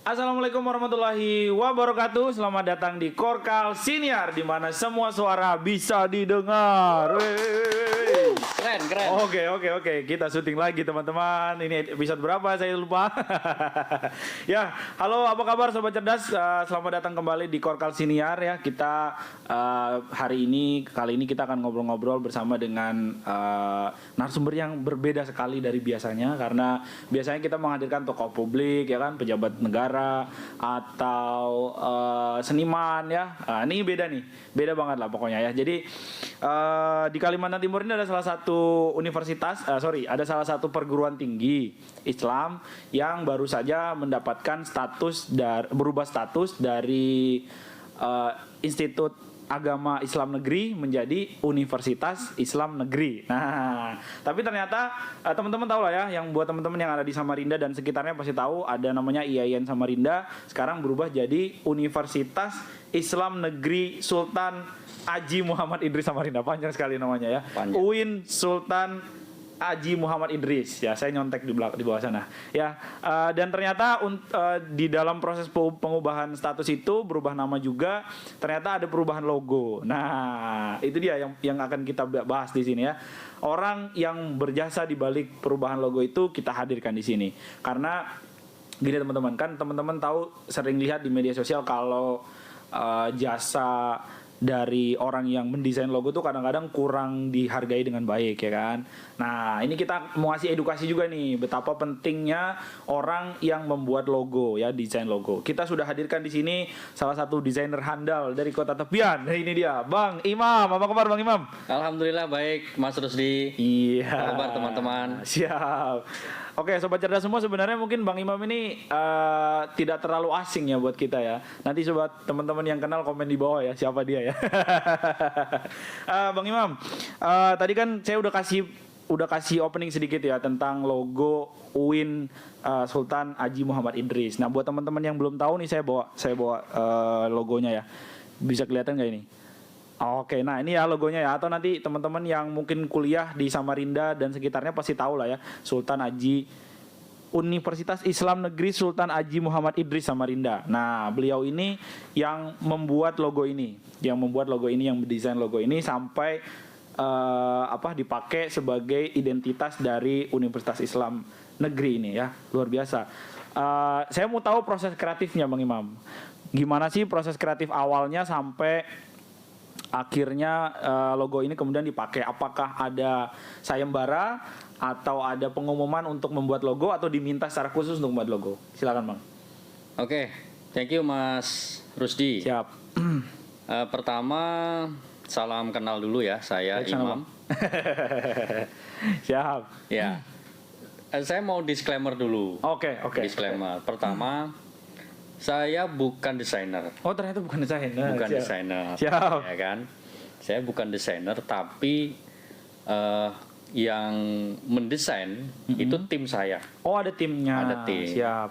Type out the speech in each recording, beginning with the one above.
Assalamualaikum warahmatullahi wabarakatuh. Selamat datang di Korkal Siniar, di mana semua suara bisa didengar. Keren. Oke. Kita syuting lagi teman-teman. Ini episode berapa? Saya lupa. Ya, halo, apa kabar sobat cerdas? Selamat datang kembali di Korkal Siniar ya. Kita kali ini kita akan ngobrol-ngobrol bersama dengan narasumber yang berbeda sekali dari biasanya, karena biasanya kita menghadirkan tokoh publik ya kan, pejabat negara atau seniman ya. Ini beda banget lah pokoknya ya. Jadi di Kalimantan Timur ini ada salah satu ada salah satu perguruan tinggi Islam yang baru saja mendapatkan berubah status dari Institut Agama Islam Negeri menjadi Universitas Islam Negeri. Nah, tapi ternyata teman-teman tahu lah ya, yang buat teman-teman yang ada di Samarinda dan sekitarnya pasti tahu ada namanya IAIN Samarinda, sekarang berubah jadi Universitas Islam Negeri Sultan Haji Muhammad Idris Samarinda. Panjang sekali namanya ya. Panjang. UIN Sultan Haji Muhammad Idris ya, saya nyontek di bawah sana ya. Dan ternyata di dalam proses pengubahan status itu berubah nama juga, ternyata ada perubahan logo. Nah, itu dia yang akan kita bahas di sini ya. Orang yang berjasa di balik perubahan logo itu kita hadirkan di sini karena gini teman-teman, kan teman-teman tahu, sering lihat di media sosial kalau jasa dari orang yang mendesain logo tuh kadang-kadang kurang dihargai dengan baik ya kan. Nah, ini kita mau ngasih edukasi juga nih, betapa pentingnya orang yang membuat logo ya, desain logo. Kita sudah hadirkan di sini salah satu desainer handal dari Kota Tepian. Nah, ini dia, Bang Imam. Apa kabar Bang Imam? Alhamdulillah baik, Mas Rusdi. Iya. Apa kabar teman-teman? Siap. Oke, sobat cerdas semua, sebenarnya mungkin Bang Imam ini tidak terlalu asing ya buat kita ya. Nanti sobat teman-teman yang kenal komen di bawah ya siapa dia ya. Bang Imam, tadi kan saya udah kasih opening sedikit ya tentang logo UIN Sultan Haji Muhammad Idris. Nah, buat teman-teman yang belum tahu nih, saya bawa logonya ya. Bisa kelihatan nggak ini? Oke, nah ini ya logonya ya. Atau nanti teman-teman yang mungkin kuliah di Samarinda dan sekitarnya pasti tahu lah ya, Sultan Haji Universitas Islam Negeri Sultan Haji Muhammad Idris Samarinda. Nah, beliau ini yang membuat logo ini, yang mendesain logo ini sampai dipakai sebagai identitas dari Universitas Islam Negeri ini ya. Luar biasa. Saya mau tahu proses kreatifnya Bang Imam. Gimana sih proses kreatif awalnya sampai akhirnya logo ini kemudian dipakai? Apakah ada sayembara atau ada pengumuman untuk membuat logo atau diminta secara khusus untuk membuat logo? Silakan Bang. Oke, thank you Mas Rusdi. Siap. Pertama salam kenal dulu ya, saya Baik, Imam. Siap. Ya, saya mau disclaimer dulu. Oke. Disclaimer. Pertama, saya bukan desainer. Oh, ternyata bukan desainer. Bukan Siap. desainer. Siap. Ya kan? Saya bukan desainer, tapi yang mendesain itu tim saya. Oh, ada timnya. Ada tim. Siap.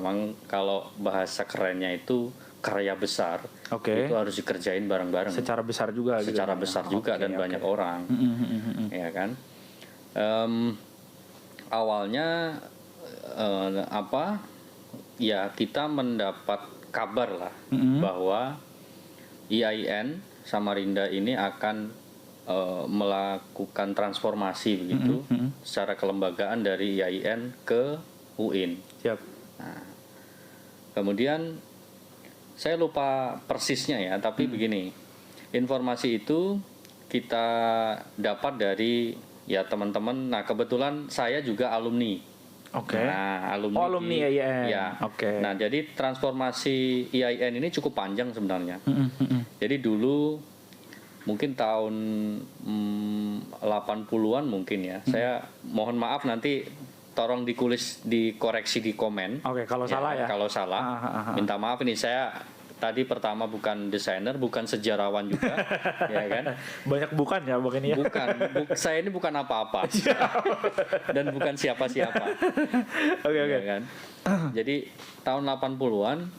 Memang kalau bahasa kerennya itu karya besar. Oke. Itu harus dikerjain bareng-bareng. Secara besar juga. Secara gitu. besar juga dan banyak orang. Ya kan? Awalnya ya kita mendapat kabar lah bahwa IAIN Samarinda ini akan melakukan transformasi begitu secara kelembagaan dari IAIN ke UIN. Siap. Nah, kemudian saya lupa persisnya ya, tapi begini, informasi itu kita dapat dari ya teman-teman. Nah, kebetulan saya juga alumni. Oke. Nah, alumni IAIN. Ya. Oke. Nah, jadi transformasi IAIN ini cukup panjang sebenarnya. Jadi dulu mungkin tahun 80-an mungkin ya. Saya mohon maaf nanti tolong dikoreksi di komen. Oke, kalau salah ya. Kalau salah, minta maaf ini saya tadi pertama bukan desainer, bukan sejarawan juga, ya kan? Banyak bukan ya Bang ini ya? Bukan, saya ini bukan apa-apa dan bukan siapa-siapa. Oke. Ya kan? Jadi tahun 80-an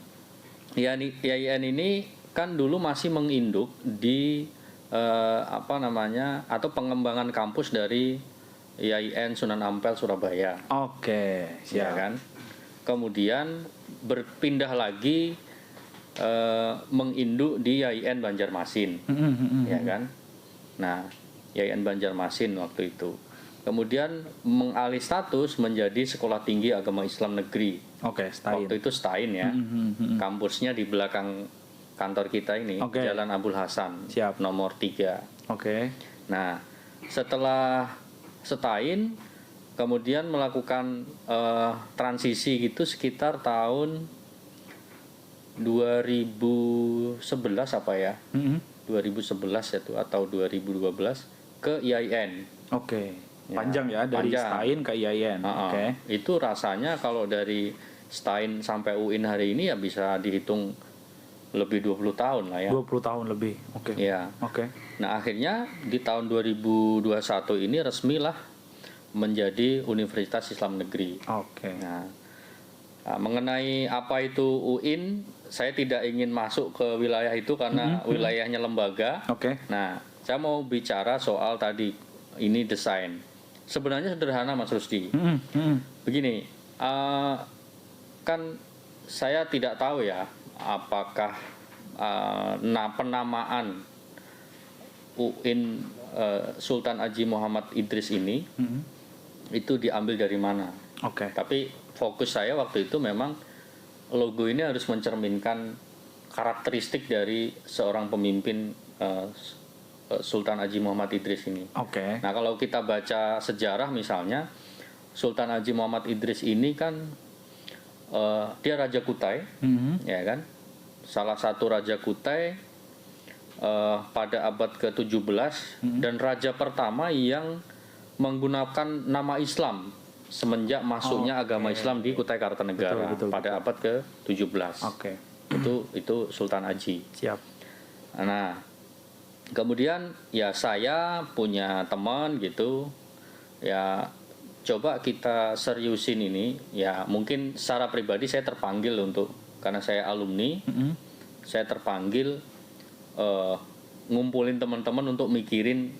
IAIN ini kan dulu masih menginduk di atau pengembangan kampus dari IAIN Sunan Ampel Surabaya. Oke, Ya kan? Kemudian berpindah lagi menginduk di YIN Banjarmasin, ya kan? Nah, YIN Banjarmasin waktu itu. Kemudian mengalih status menjadi Sekolah Tinggi Agama Islam Negeri. Oke, STAIN. Waktu itu STAIN ya. Kampusnya di belakang kantor kita ini, Jalan Abdul Hasan, Siap. nomor 3. Oke. Nah, setelah STAIN, kemudian melakukan transisi gitu sekitar tahun 2011 apa ya? 2011 itu atau 2012 ke IAIN. Oke. Panjang ya dari panjang. STAIN ke IAIN. Oke. Itu rasanya kalau dari STAIN sampai UIN hari ini ya bisa dihitung lebih 20 tahun lah ya. 20 tahun lebih. Oke. Ya. Oke. Nah, akhirnya di tahun 2021 ini resmilah menjadi Universitas Islam Negeri. Oke. Nah, mengenai apa itu UIN, saya tidak ingin masuk ke wilayah itu karena wilayahnya lembaga. Oke. Nah, saya mau bicara soal tadi ini desain. Sebenarnya sederhana, Mas Rusdi. Begini, kan saya tidak tahu ya apakah penamaan UIN Sultan Haji Muhammad Idris ini itu diambil dari mana. Oke. Tapi fokus saya waktu itu memang logo ini harus mencerminkan karakteristik dari seorang pemimpin Sultan Haji Muhammad Idris ini. Oke. Nah, kalau kita baca sejarah misalnya, Sultan Haji Muhammad Idris ini kan dia Raja Kutai, ya kan? Salah satu Raja Kutai pada abad ke-17 dan Raja pertama yang menggunakan nama Islam semenjak masuknya agama Islam di Kutai Kartanegara pada abad ke-17. Oke. Itu Sultan Haji. Siap. Nah, kemudian ya saya punya teman gitu, ya coba kita seriusin ini. Ya mungkin secara pribadi saya terpanggil untuk, karena saya alumni, saya terpanggil ngumpulin teman-teman untuk mikirin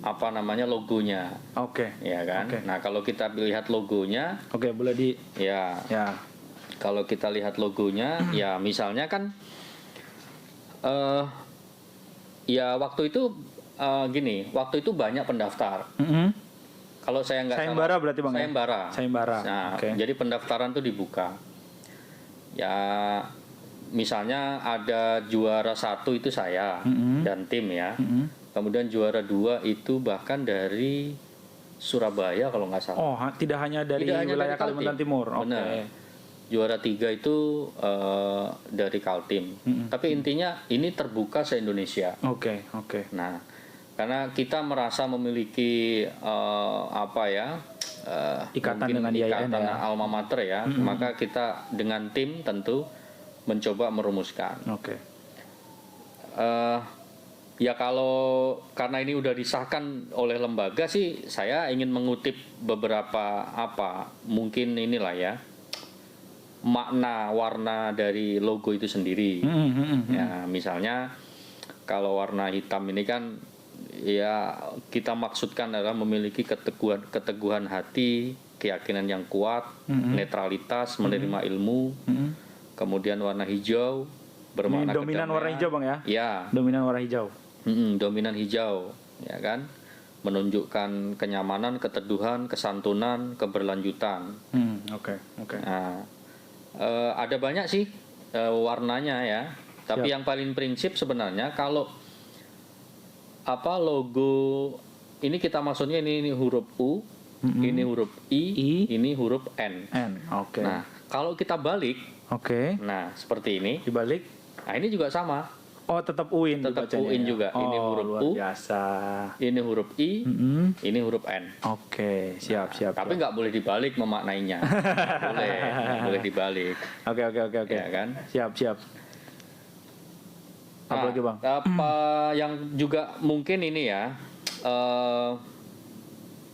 apa namanya logonya. Oke. Ya kan. Oke. Nah, kalau kita lihat logonya, Oke, boleh di. ya. Kalau kita lihat logonya, ya misalnya kan, ya waktu itu gini, waktu itu banyak pendaftar. Kalau saya nggak salah, Sayembara berarti Bang. Sayembara. Nah, jadi pendaftaran tuh dibuka. Ya, misalnya ada juara 1 itu saya dan tim ya. Kemudian juara 2 itu bahkan dari Surabaya kalau nggak salah. Oh, tidak hanya dari wilayah Kalimantan Timur. Benar. Juara 3 itu dari Kaltim. Tapi intinya ini terbuka se-Indonesia. Oke. Nah, karena kita merasa memiliki ikatan dengan IAIN ya. alma mater ya, maka kita dengan tim tentu mencoba merumuskan. Oke. Ya kalau karena ini udah disahkan oleh lembaga sih, saya ingin mengutip beberapa mungkin inilah ya, makna warna dari logo itu sendiri. Ya, misalnya kalau warna hitam ini kan ya kita maksudkan adalah memiliki keteguhan hati, keyakinan yang kuat, netralitas, menerima ilmu. Kemudian warna hijau bermakna ini dominan kedamaian. Warna hijau Bang ya? Ya. Dominan warna hijau. Dominan hijau, ya kan? Menunjukkan kenyamanan, keteduhan, kesantunan, keberlanjutan. Oke. Nah, ada banyak sih warnanya ya. Tapi yang paling prinsip sebenarnya kalau logo ini kita maksudnya ini huruf U, ini huruf I, ini huruf N. Oke. Nah, kalau kita balik, nah seperti ini. Dibalik. Nah, ini juga sama. Oh, tetap UIN. Tetap UIN juga. Ini huruf luar U. Biasa. Ini huruf I. Ini huruf N. Oke, siap. Tapi nggak boleh dibalik memaknainya. boleh dibalik. Oke. Ya kan? Siap. Apa lagi Bang? Apa yang juga mungkin ini ya,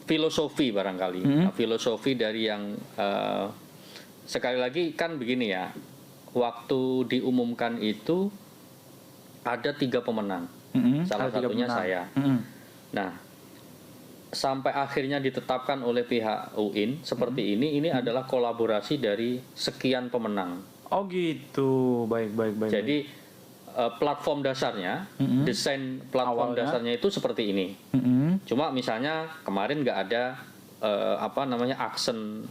filosofi barangkali. Filosofi dari yang sekali lagi kan begini ya. Waktu diumumkan itu ada 3 pemenang. Salah satunya saya. Nah, sampai akhirnya ditetapkan oleh pihak UIN seperti ini adalah kolaborasi dari sekian pemenang. Oh gitu, baik. Jadi platform dasarnya, desain platform Awalnya. dasarnya itu seperti ini. Cuma misalnya kemarin nggak ada aksen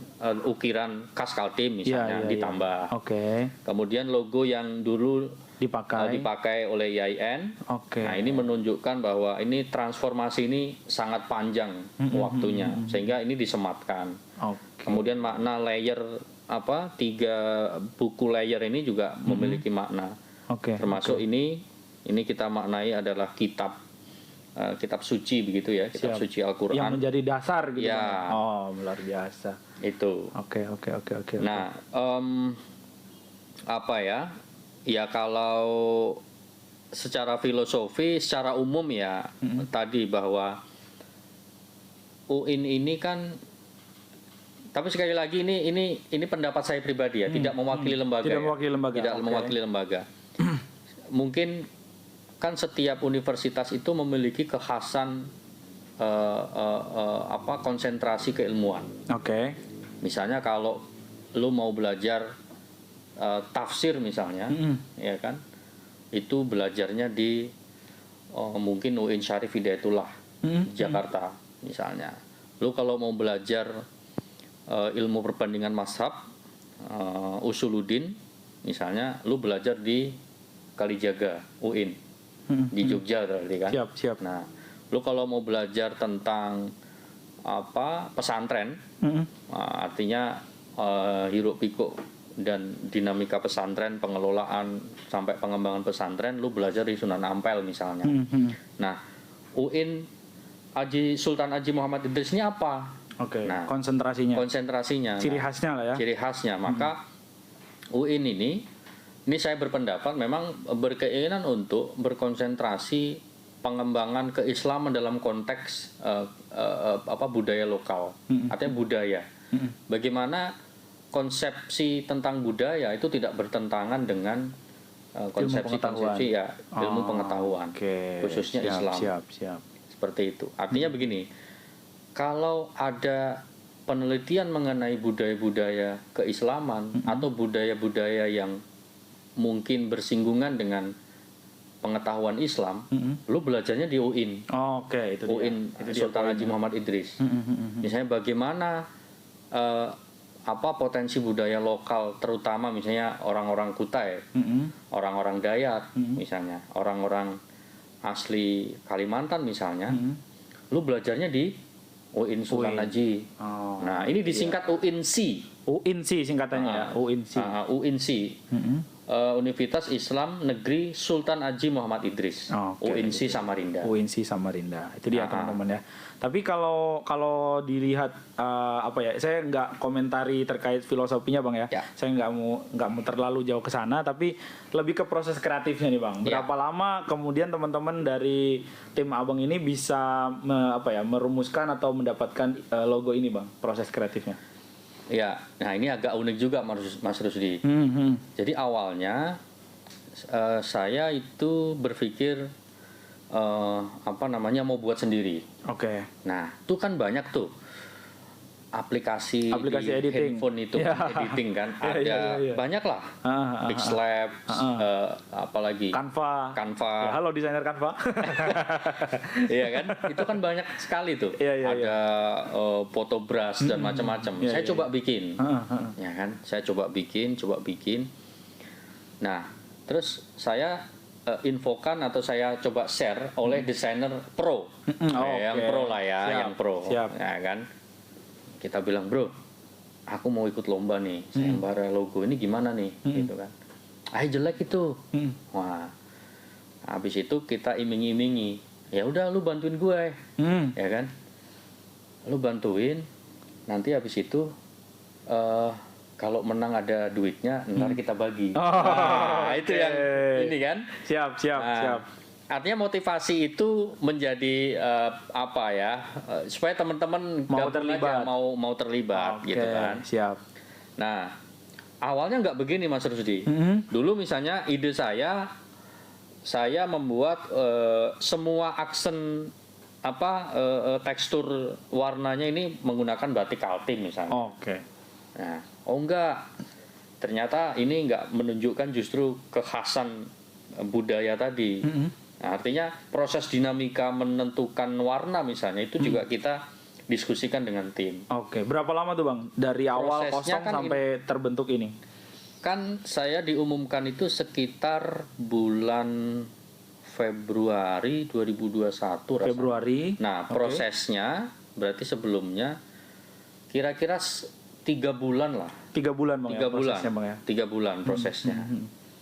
ukiran khas Kaltim misalnya Iya. ditambah. Oke. Kemudian logo yang dulu Dipakai. oleh IAIN. Oke. Nah, ini menunjukkan bahwa ini transformasi ini sangat panjang waktunya, sehingga ini disematkan. Oke. Kemudian makna layer 3 buku layer ini juga memiliki makna. Oke. Termasuk ini kita maknai adalah kitab suci begitu ya, kitab Siap. suci Al-Qur'an. Yang menjadi dasar gitu. Ya. Bang. Oh, luar biasa. Itu. Oke. Nah, ya kalau secara filosofi, secara umum ya tadi bahwa UIN ini kan, tapi sekali lagi ini pendapat saya pribadi ya, tidak mewakili lembaga. Tidak ya. mewakili lembaga. Tidak Oke. mewakili lembaga. Mungkin kan setiap universitas itu memiliki kekhasan konsentrasi keilmuan. Oke. Misalnya kalau lu mau belajar tafsir misalnya, ya kan, itu belajarnya di mungkin UIN Syarif Hidayatullah Jakarta misalnya. Lu kalau mau belajar ilmu perbandingan mazhab, usuluddin misalnya, lu belajar di Kalijaga UIN di Jogja berarti kan. Siap. Nah, lu kalau mau belajar tentang pesantren, artinya hiruk pikuk dan dinamika pesantren, pengelolaan sampai pengembangan pesantren, lu belajar di Sunan Ampel misalnya. Nah, UIN Sultan Haji Muhammad Idris ini apa? Oke. Nah, konsentrasinya. Ciri khasnya lah ya. Ciri khasnya. Maka UIN ini saya berpendapat memang berkeinginan untuk berkonsentrasi pengembangan keislaman dalam konteks budaya lokal, artinya budaya. Bagaimana konsepsi tentang budaya itu tidak bertentangan dengan konsepsi ilmu pengetahuan, khususnya Islam. Siap. Seperti itu. Artinya begini, kalau ada penelitian mengenai budaya-budaya keislaman atau budaya-budaya yang mungkin bersinggungan dengan pengetahuan Islam, lu belajarnya di UIN. Oke, itu UIN Sultan Haji Muhammad Idris. Misalnya bagaimana potensi budaya lokal, terutama misalnya orang-orang Kutai, orang-orang Dayak, misalnya orang-orang asli Kalimantan misalnya, lu belajarnya di UIN Sultan Haji. Nah, ini disingkat UINSI. UINSI singkatannya ya, UINSI. UINSI. Universitas Islam Negeri Sultan Haji Muhammad Idris. UINSI Samarinda. UINSI Samarinda. Itu dia teman-teman ya. Tapi kalau dilihat saya nggak komentari terkait filosofinya Bang ya. Saya nggak mau terlalu jauh ke sana, tapi lebih ke proses kreatifnya nih Bang. Berapa lama kemudian teman-teman dari tim Abang ini bisa merumuskan atau mendapatkan logo ini Bang, proses kreatifnya? Ya, nah ini agak unik juga Mas Rusdi. Jadi awalnya saya itu berpikir mau buat sendiri. Oke. Nah, itu kan banyak tuh aplikasi di editing. handphone itu editing kan, ada banyak lah. Pixlab, apalagi Canva. Ya, halo desainer Canva. Iya kan, itu kan banyak sekali tuh. Ada Photobrush dan macam-macam. Saya coba bikin, ya kan, saya coba bikin. Nah, terus saya infokan atau saya coba share oleh desainer pro, yang pro lah ya, yang pro, ya kan. Kita bilang, bro, aku mau ikut lomba nih, sayembara logo ini gimana nih, gitu kan. Jelek itu. Wah, habis itu kita iming-imingi. Ya udah, lu bantuin gue, ya kan. Lu bantuin, nanti habis itu kalau menang ada duitnya, ntar kita bagi. Itu yang ini kan. Siap. Artinya motivasi itu menjadi supaya teman-teman mau terlibat, mau terlibat, gitu kan. Siap. Nah, awalnya nggak begini Mas Rusdi. Dulu misalnya ide saya membuat semua aksen tekstur warnanya ini menggunakan batik Kaltim misalnya. Oke. Nah, enggak. ternyata ini nggak menunjukkan justru kekhasan budaya tadi. Nah, artinya proses dinamika menentukan warna misalnya itu juga kita diskusikan dengan tim. Oke, berapa lama tuh Bang? Dari awal Prosesnya kosong kan sampai terbentuk ini? Kan saya diumumkan itu sekitar bulan Februari 2021 rasanya. Februari. Nah, prosesnya berarti sebelumnya kira-kira 3 bulan lah. 3 bulan Bang 3 ya bulan. prosesnya Bang ya. 3 bulan prosesnya.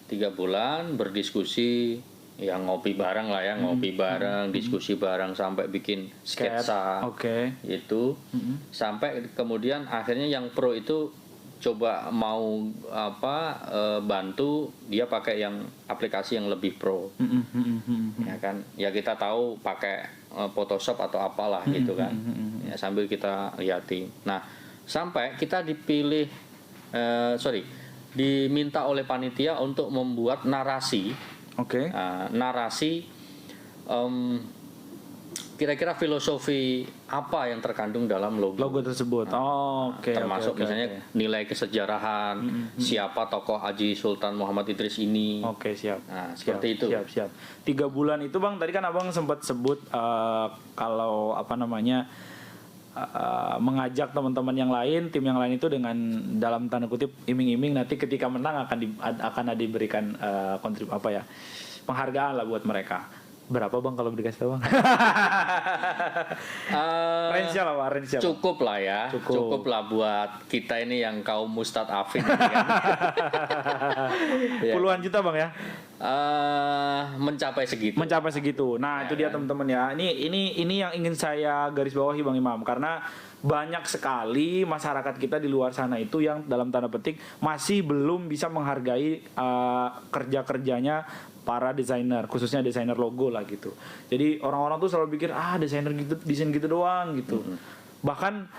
3 bulan berdiskusi, ya ngopi bareng lah ya, ngopi bareng, diskusi bareng sampai bikin sketsa. Oke. Itu sampai kemudian akhirnya yang pro itu coba mau bantu dia pakai yang aplikasi yang lebih pro. Ya kan, ya kita tahu pakai Photoshop atau apalah gitu kan. Ya sambil kita liatin. Nah, sampai kita dipilih diminta oleh panitia untuk membuat narasi. Oke. Narasi kira-kira filosofi apa yang terkandung dalam logo tersebut. Oke. termasuk oke, misalnya nilai kesejarahan, siapa tokoh Haji Sultan Muhammad Idris ini. Oke, siap. Nah, seperti itu. Siap. 3 bulan itu Bang, tadi kan Abang sempat sebut kalau mengajak teman-teman yang lain, tim yang lain itu dengan dalam tanda kutip iming-iming nanti ketika menang akan diberikan penghargaan lah buat mereka. Berapa Bang kalau dikasih tahu Bang? Range-nya lah Bang, range-nya. Cukup lah ya. Cukup lah buat kita ini yang kaum mustadafin kan. Puluhan juta Bang ya? Mencapai segitu. Nah, itu dia teman-teman ya. Ini yang ingin saya garis bawahi Bang Imam, karena banyak sekali masyarakat kita di luar sana itu yang dalam tanda petik masih belum bisa menghargai kerja-kerjanya para desainer, khususnya desainer logo lah gitu. Jadi orang-orang tuh selalu pikir desainer gitu, desain gitu doang gitu. Bahkan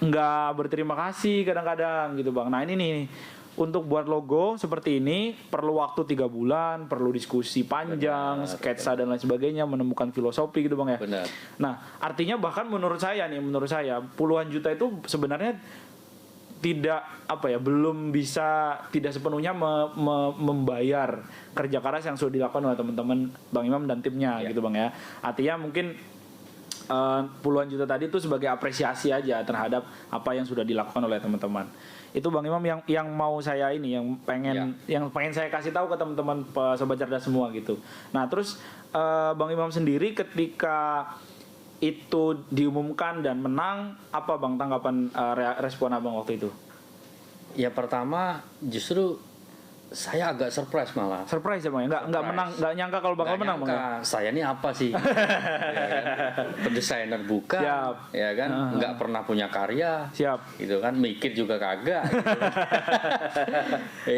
nggak berterima kasih kadang-kadang gitu Bang. Nah ini nih, untuk buat logo seperti ini perlu waktu 3 bulan, perlu diskusi panjang, sketsa dan lain sebagainya, menemukan filosofi gitu Bang ya. Benar. Nah artinya bahkan menurut saya puluhan juta itu sebenarnya belum bisa tidak sepenuhnya membayar kerja keras yang sudah dilakukan oleh teman-teman Bang Imam dan timnya gitu Bang ya. Artinya mungkin puluhan juta tadi itu sebagai apresiasi aja terhadap apa yang sudah dilakukan oleh teman-teman. Itu Bang Imam yang mau saya yang pengen saya kasih tahu ke teman-teman sobat cerdas semua gitu. Nah, terus Bang Imam sendiri ketika itu diumumkan dan menang, apa Bang tanggapan respon Abang waktu itu? Ya pertama justru saya agak surprise malah. Surprise ya Bang, nggak menang, nggak nyangka kalau bakal menang Bang. Saya ini apa sih? Ya kan? Desainer bukan, ya kan? Nggak pernah punya karya, gitu kan? Mikir juga kagak, gitu.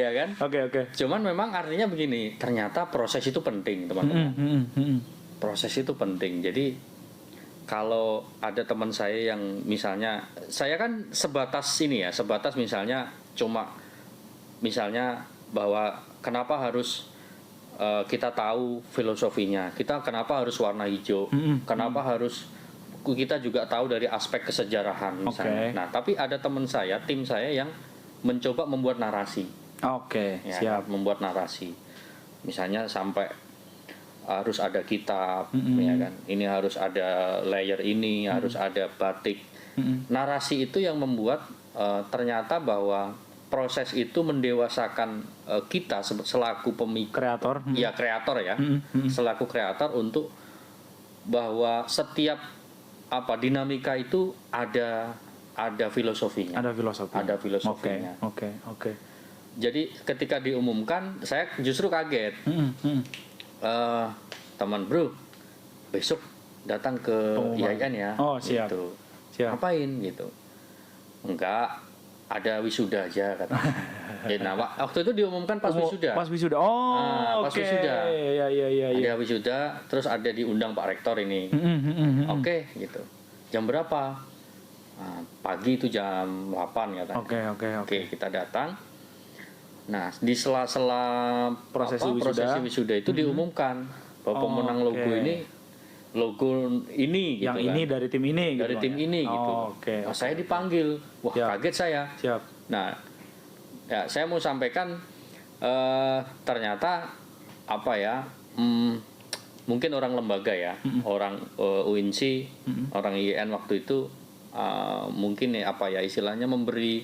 Iya kan? Oke. Cuman memang artinya begini, ternyata proses itu penting teman-teman. Proses itu penting. Jadi kalau ada teman saya yang misalnya, saya kan sebatas misalnya bahwa kenapa harus kita tahu filosofinya, kenapa harus warna hijau, kenapa harus kita juga tahu dari aspek kesejarahan misalnya. Nah, tapi ada teman saya, tim saya yang mencoba membuat narasi. Siap. Membuat narasi. Misalnya sampai harus ada kitab, ya kan. Ini harus ada layer ini, harus ada batik. Narasi itu yang membuat ternyata bahwa proses itu mendewasakan kita selaku pemikir, kreator ya, selaku kreator untuk bahwa setiap dinamika itu ada filosofinya. Ada filosofinya. Oke. Jadi ketika diumumkan, saya justru kaget. Teman bro, besok datang ke IAIN ya. Siap. Gitu. Ngapain gitu? Enggak, ada wisuda aja katanya. Nah, waktu itu diumumkan pas wisuda. Pas wisuda. Pas wisuda. Iya. Ada wisuda, terus ada diundang Pak Rektor ini. Oke, gitu. Jam berapa? Pagi itu jam 8 katanya. Oke, kita datang. Nah, di sela-sela prosesi wisuda itu diumumkan bahwa pemenang logo ini gitu yang ini kan. dari tim ini gitu. Nah, saya dipanggil. Wah, kaget saya. Siap. Nah, Ya, saya mau sampaikan ternyata apa ya? Mungkin orang lembaga ya, orang UINSI, orang IAIN waktu itu mungkin ya, apa ya istilahnya memberi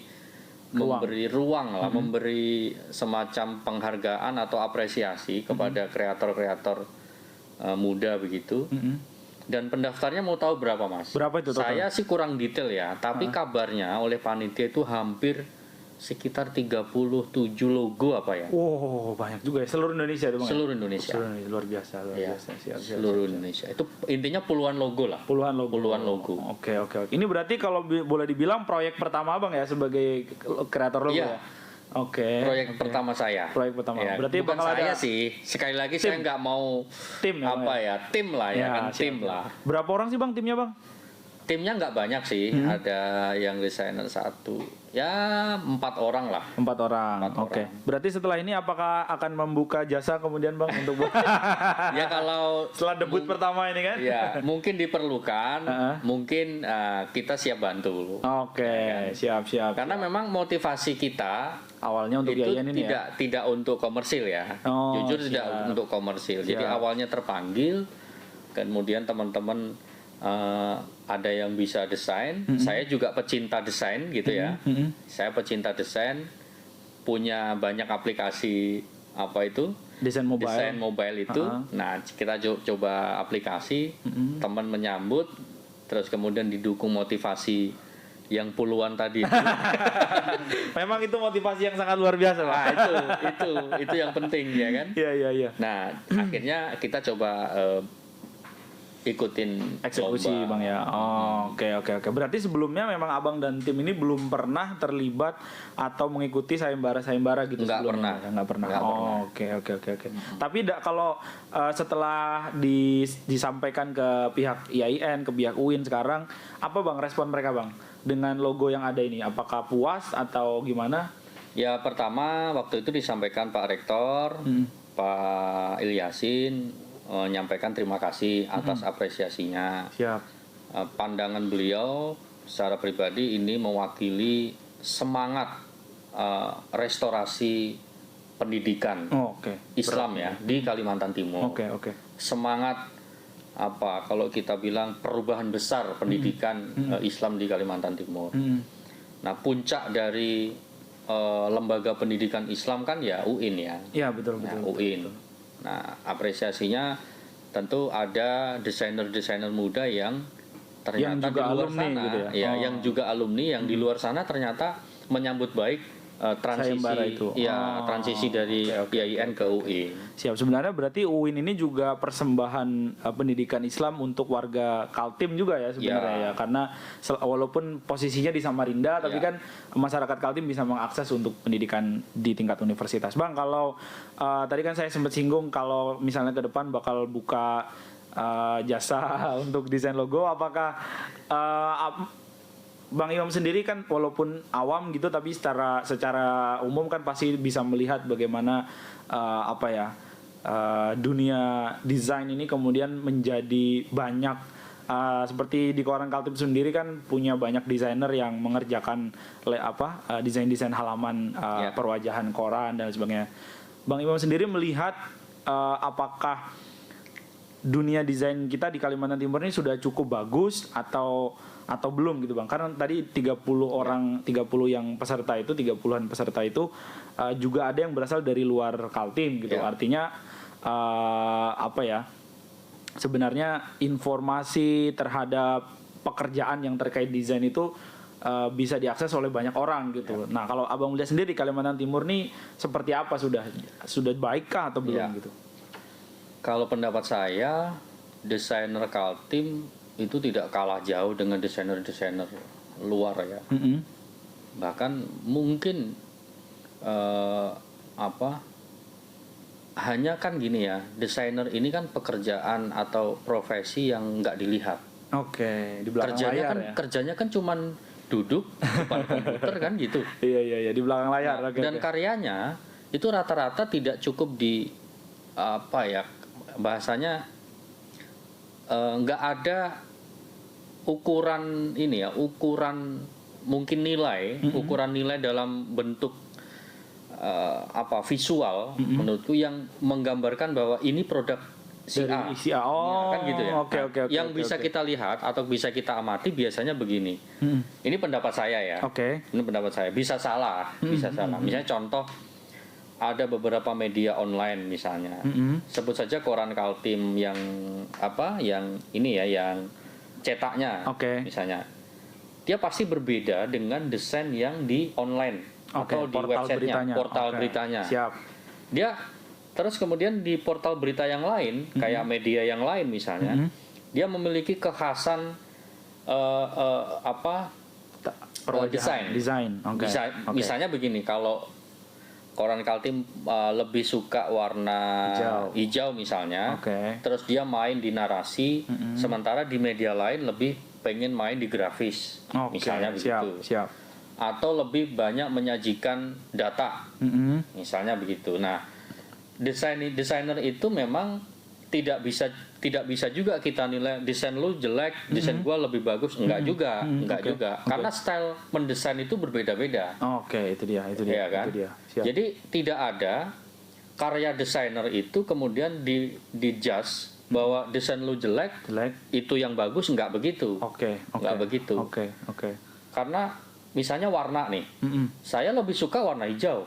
ruang lah, memberi semacam penghargaan atau apresiasi kepada kreator-kreator muda begitu. Dan pendaftarnya mau tahu berapa, Mas? Berapa itu total? Saya sih kurang detail ya, tapi kabarnya oleh panitia itu hampir sekitar 37 logo apa ya? Wow, banyak juga ya. Seluruh Indonesia itu, Bang. Seluruh Indonesia. Seluruh Indonesia, luar biasa, luar Ya, biasa. Siap. seluruh Indonesia. Itu intinya puluhan logo lah. Puluhan logo. Puluhan logo. Oke. Ini berarti kalau boleh dibilang proyek pertama Bang ya sebagai kreator logo Iya. ya? Oke. Proyek pertama saya. Proyek pertama. Ya, Berarti bukan bakal saya ada sih. Sekali lagi saya nggak mau tim ya, Bang, apa ya, tim lah ya, kan siap, tim siap. lah. Berapa orang sih Bang timnya Bang? Timnya nggak banyak sih. Ada yang desainer 1, ya 4 orang lah. 4 orang. 4 Oke. orang. Berarti setelah ini apakah akan membuka jasa kemudian Bang untuk Ya kalau setelah debut pertama ini kan? ya mungkin diperlukan, mungkin kita siap bantu. Oke, siap. Karena memang motivasi kita Awalnya untuk itu IAIN ini tidak untuk komersil ya. Oh, Jujur tidak untuk komersil. Jadi awalnya terpanggil, kemudian teman-teman ada yang bisa desain. Saya juga pecinta desain gitu ya. Saya pecinta desain, punya banyak aplikasi apa itu? Desain mobile. Desain mobile itu. Nah, kita coba aplikasi, teman menyambut, terus kemudian didukung motivasi yang puluhan tadi itu. Memang itu motivasi yang sangat luar biasa, Pak. Nah, itu yang penting ya kan? Iya. Nah, akhirnya kita coba ikutin Eksekusi lomba. Bang ya. Oh, oke. Berarti sebelumnya memang Abang dan tim ini belum pernah terlibat atau mengikuti sayembara gitu Nggak sebelumnya? pernah. Nggak pernah. Nggak pernah. Oke. Tapi kalau setelah disampaikan ke pihak IAIN, ke pihak UIN sekarang, apa Bang respon mereka Bang dengan logo yang ada ini? Apakah puas atau gimana? Ya, pertama waktu itu disampaikan Pak Rektor, Pak Ilyasin menyampaikan terima kasih atas apresiasinya. Siap. Pandangan beliau secara pribadi ini mewakili semangat restorasi pendidikan Islam ya di Kalimantan Timur. Oke. Semangat apa kalau kita bilang perubahan besar pendidikan Islam di Kalimantan Timur. Nah, puncak dari lembaga pendidikan Islam kan ya UIN ya. Iya, betul. UIN. Nah, apresiasinya tentu ada desainer-desainer muda yang ternyata Yang juga di luar alumni sana, gitu ya? yang juga alumni yang di luar sana ternyata menyambut baik Sayembara itu. transisi dari IAIN ke UIN. Siap. Sebenarnya berarti UIN ini juga persembahan pendidikan Islam untuk warga Kaltim juga ya sebenarnya ya. Karena walaupun posisinya di Samarinda tapi kan masyarakat Kaltim bisa mengakses untuk pendidikan di tingkat universitas. Bang, kalau tadi kan saya sempat singgung kalau misalnya ke depan bakal buka jasa untuk desain logo, apakah Bang Imam sendiri kan walaupun awam gitu tapi secara umum kan pasti bisa melihat bagaimana dunia desain ini kemudian menjadi banyak seperti di Koran Kaltim sendiri kan punya banyak desainer yang mengerjakan desain-desain halaman perwajahan koran dan sebagainya. Bang Imam sendiri melihat apakah dunia desain kita di Kalimantan Timur ini sudah cukup bagus atau belum gitu Bang? Karena tadi 30 yang peserta itu 30-an peserta itu juga ada yang berasal dari luar Kaltim gitu. Artinya sebenarnya informasi terhadap pekerjaan yang terkait desain itu bisa diakses oleh banyak orang gitu. Nah, kalau Abang melihat sendiri di Kalimantan Timur nih seperti apa, sudah baikkah atau belum gitu? Kalau pendapat saya, desainer Kaltim itu tidak kalah jauh dengan desainer-desainer luar ya. Bahkan mungkin hanya kan gini ya, desainer ini kan pekerjaan atau profesi yang nggak dilihat. Oke, di belakang layar ya. Kerjanya kan cuman duduk depan komputer kan gitu. Iya, di belakang layar. Dan karyanya itu rata-rata tidak cukup di bahasanya nggak ada ukuran mungkin nilai, ukuran nilai dalam bentuk apa visual menurutku yang menggambarkan bahwa ini produk si A. Dari si A. Oh, Ya, kan gitu ya. Oke, Nah, oke, oke. yang oke, bisa oke. kita lihat atau bisa kita amati biasanya begini. Ini pendapat saya ya. Oke. Ini pendapat saya. Bisa salah, bisa salah. Misalnya contoh ada beberapa media online misalnya. Sebut saja koran Kaltim yang apa? Yang ini ya, yang cetaknya. Oke. Misalnya. Dia pasti berbeda dengan desain yang di online Oke, atau di portal websitenya, beritanya. portal Oke, beritanya. Siap. Dia terus kemudian di portal berita yang lain, kayak media yang lain misalnya, dia memiliki kekhasan apa Perwajahan. Desain. Oke. Oke. Misalnya begini, kalau koran Kaltim lebih suka warna hijau misalnya, Oke. terus dia main di narasi, sementara di media lain lebih pengen main di grafis, Oke, misalnya begitu. Siap. Atau lebih banyak menyajikan data, misalnya begitu. Nah, desainer itu memang tidak bisa juga kita nilai desain lu jelek, desain gua lebih bagus, enggak juga. Karena style mendesain itu berbeda-beda. Oke, itu dia. Ya kan? Itu dia. Siap. Jadi tidak ada karya desainer itu kemudian di-judge bahwa desain lu jelek, itu yang bagus, enggak begitu. Enggak begitu. Oke. Karena misalnya warna nih, saya lebih suka warna hijau.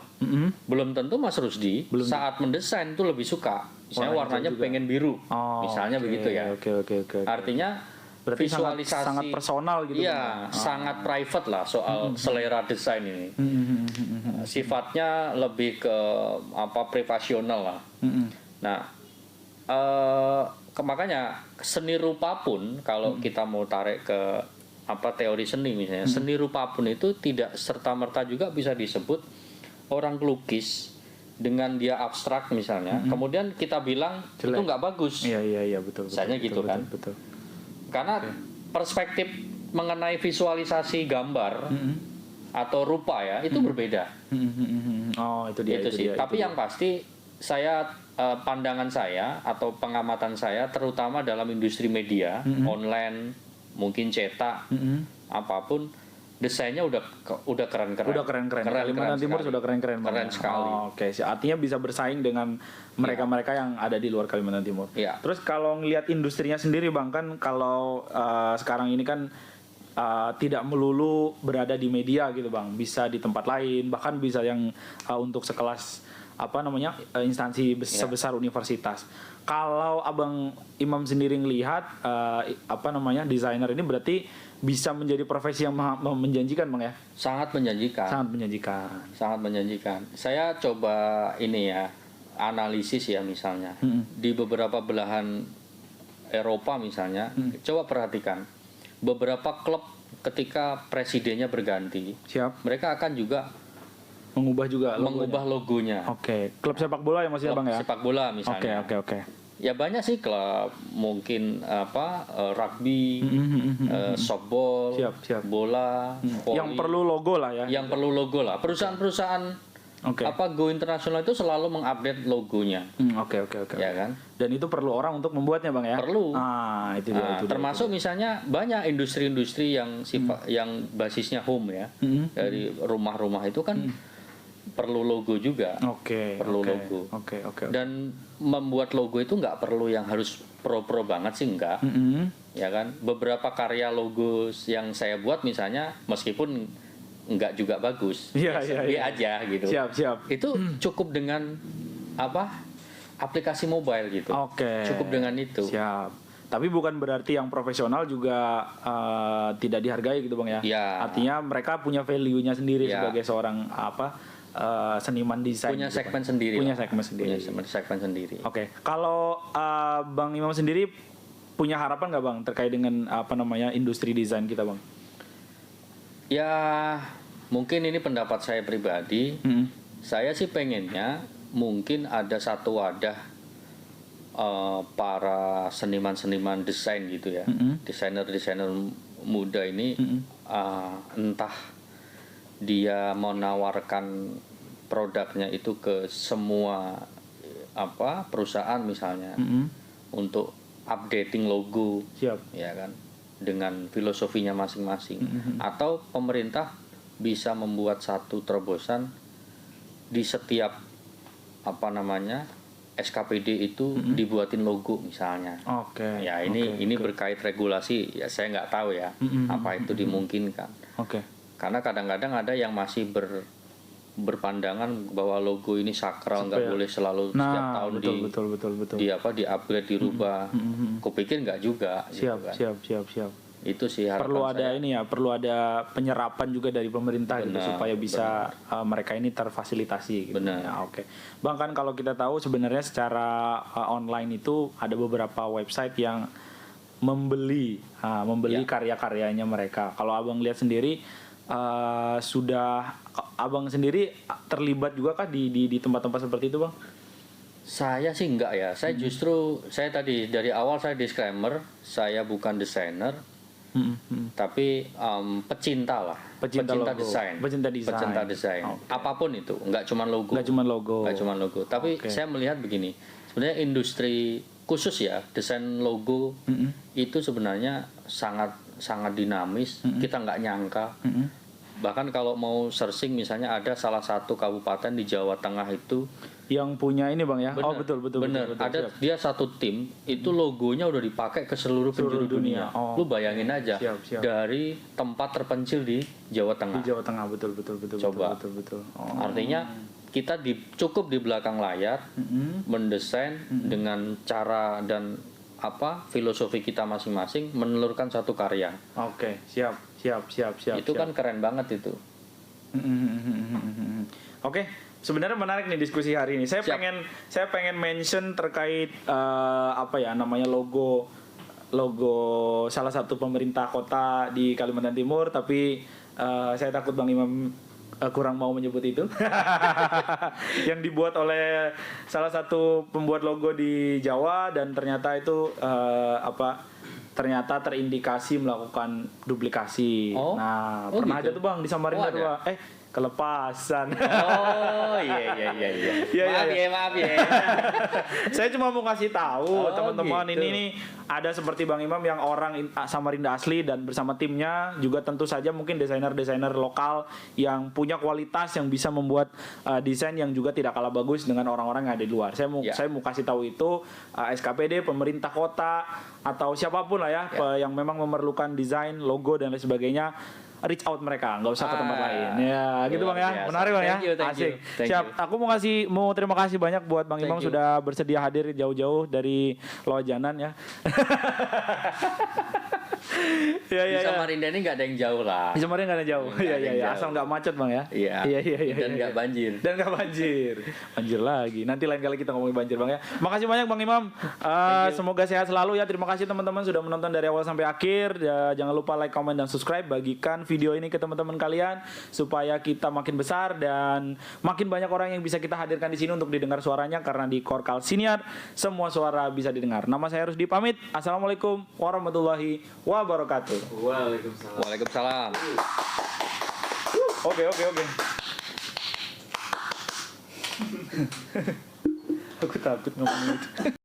Belum tentu Mas Rusdi saat mendesain itu lebih suka. Misalnya warnanya pengen biru, misalnya begitu ya. Oke. Artinya Berarti visualisasi sangat personal gitu. Iya, sangat private lah soal selera desain ini. Sifatnya lebih ke apa profesional lah. Nah, makanya seni rupa pun kalau kita mau tarik ke apa teori seni misalnya, seni rupa pun itu tidak serta-merta juga bisa disebut orang pelukis dengan dia abstrak misalnya, kemudian kita bilang jelek. Itu nggak bagus. Iya betul. Misalnya gitu kan. Betul. Karena perspektif mengenai visualisasi gambar atau rupa ya itu berbeda. Oh itu dia. Itu sih. Tapi yang pasti saya pandangan saya atau pengamatan saya terutama dalam industri media online mungkin cetak apapun desainnya udah keren-keren. Udah keren-keren. Kalimantan Timur sudah keren-keren. Keren sekali. Oke, artinya bisa bersaing dengan mereka-mereka yang ada di luar Kalimantan Timur. Iya. Terus kalau ngelihat industrinya sendiri Bang, kan kalau sekarang ini kan tidak melulu berada di media gitu Bang, bisa di tempat lain, bahkan bisa yang untuk sekelas instansi sebesar universitas. Kalau Abang Imam sendiri ngelihat desainer ini berarti bisa menjadi profesi yang menjanjikan Bang ya? Sangat menjanjikan. Sangat menjanjikan. Saya coba ini ya, analisis ya misalnya. Di beberapa belahan Eropa misalnya, coba perhatikan. Beberapa klub ketika presidennya berganti, mereka akan juga mengubah logonya. Oke. Klub sepak bola ya maksudnya Bang ya? Sepak bola misalnya. Oke. Ya banyak sih klub, mungkin rugby, softball, bola, volley. Yang perlu logo lah ya. Yang perlu logo lah. Perusahaan-perusahaan go internasional itu selalu mengupdate logonya. Oke. Ya kan? Dan itu perlu orang untuk membuatnya Bang ya? Perlu. Itu dia. Termasuk misalnya banyak industri-industri yang yang basisnya home ya. Dari rumah-rumah itu kan perlu logo juga. Perlu logo. Oke. Dan membuat logo itu nggak perlu yang harus pro banget sih, enggak. Ya kan? Beberapa karya logo yang saya buat misalnya meskipun enggak juga bagus. Iya. aja gitu. Siap. Itu cukup dengan aplikasi mobile gitu. Cukup dengan itu. Siap. Tapi bukan berarti yang profesional juga tidak dihargai gitu Bang ya. Artinya mereka punya value-nya sendiri sebagai seorang seniman desain. Punya segmen sendiri. Oke. Kalau Bang Imam sendiri punya harapan nggak Bang terkait dengan industri desain kita Bang? Ya mungkin ini pendapat saya pribadi. Saya sih pengennya mungkin ada satu wadah para seniman-seniman desain gitu ya, desainer-desainer muda ini, entah dia menawarkan produknya itu ke semua perusahaan misalnya untuk updating logo, ya kan, dengan filosofinya masing-masing, atau pemerintah bisa membuat satu terobosan di setiap SKPD itu dibuatin logo misalnya. Oke. Ya ini berkait regulasi ya saya nggak tahu ya apa itu dimungkinkan. Oke. Karena kadang-kadang ada yang masih berpandangan bahwa logo ini sakral nggak boleh selalu setiap tahun betul. di upgrade dirubah. Kupikir nggak juga. Siap. Itu sih harapan perlu ada saya. perlu ada penyerapan juga dari pemerintah gitu supaya bisa mereka ini terfasilitasi gitu. Benar. Ya, oke. Bang, kan kalau kita tahu sebenarnya secara online itu ada beberapa website yang membeli karya-karyanya mereka. Kalau Abang lihat sendiri sudah Abang sendiri terlibat juga kah di tempat-tempat seperti itu, Bang? Saya sih enggak ya. Saya justru saya tadi dari awal saya disclaimer, saya bukan desainer. Tapi pecinta desain. Pecinta desain. Okay. Apapun itu, enggak cuma logo. Tapi saya melihat begini. Sebenarnya industri khusus ya, desain logo itu sebenarnya sangat dinamis. Kita nggak nyangka. Bahkan kalau mau searching misalnya ada salah satu kabupaten di Jawa Tengah itu yang punya ini, Bang ya. Bener, Betul. Ada dia satu tim itu logonya udah dipakai ke seluruh penjuru dunia. Lu bayangin aja dari tempat terpencil di Jawa Tengah. Di Jawa Tengah betul. Coba. Betul. Artinya kita cukup di belakang layar mendesain dengan cara dan filosofi kita masing-masing menelurkan satu karya. Oke, siap. Itu kan keren banget itu. Oke, sebenarnya menarik nih diskusi hari ini. Saya pengen mention terkait logo salah satu pemerintah kota di Kalimantan Timur, tapi saya takut Bang Imam kurang mau menyebut itu. Yang dibuat oleh salah satu pembuat logo di Jawa dan ternyata itu ternyata terindikasi melakukan duplikasi. Nah, pernah gitu? ada tuh Bang di Samarinda tuh. Kelepasan. Iya. Maaf ya. Saya cuma mau kasih tahu teman-teman gitu. ini nih ada seperti Bang Imam yang orang Samarinda asli dan bersama timnya juga tentu saja mungkin desainer-desainer lokal yang punya kualitas yang bisa membuat desain yang juga tidak kalah bagus dengan orang-orang yang ada di luar. Saya mau kasih tahu itu SKPD, pemerintah kota atau siapapun lah ya yang memang memerlukan desain, logo dan lain sebagainya. Reach out mereka, nggak usah ke tempat lain. Ya, gitu Bang ya. Menarik Bang ya. Asik. Siap. Aku mau terima kasih banyak buat Bang Imam sudah bersedia hadir jauh-jauh dari Loajanan ya. Di Samarinda ini nggak ada yang jauh lah. Di Samarinda nggak ada jauh. Iya. Asal nggak macet Bang ya. Iya. Dan nggak banjir. Banjir lagi. Nanti lain kali kita ngomongin banjir Bang ya. Makasih banyak Bang Imam. Semoga sehat selalu ya. Terima kasih teman-teman sudah menonton dari awal sampai akhir. Jangan lupa like, comment, dan subscribe. Bagikan video ini ke teman-teman kalian supaya kita makin besar dan makin banyak orang yang bisa kita hadirkan di sini untuk didengar suaranya, karena di Korkal Siniar semua suara bisa didengar. Nama saya Rusdi pamit. Assalamualaikum warahmatullahi wabarakatuh. Waalaikumsalam. Oke. Aku takut ngomong itu.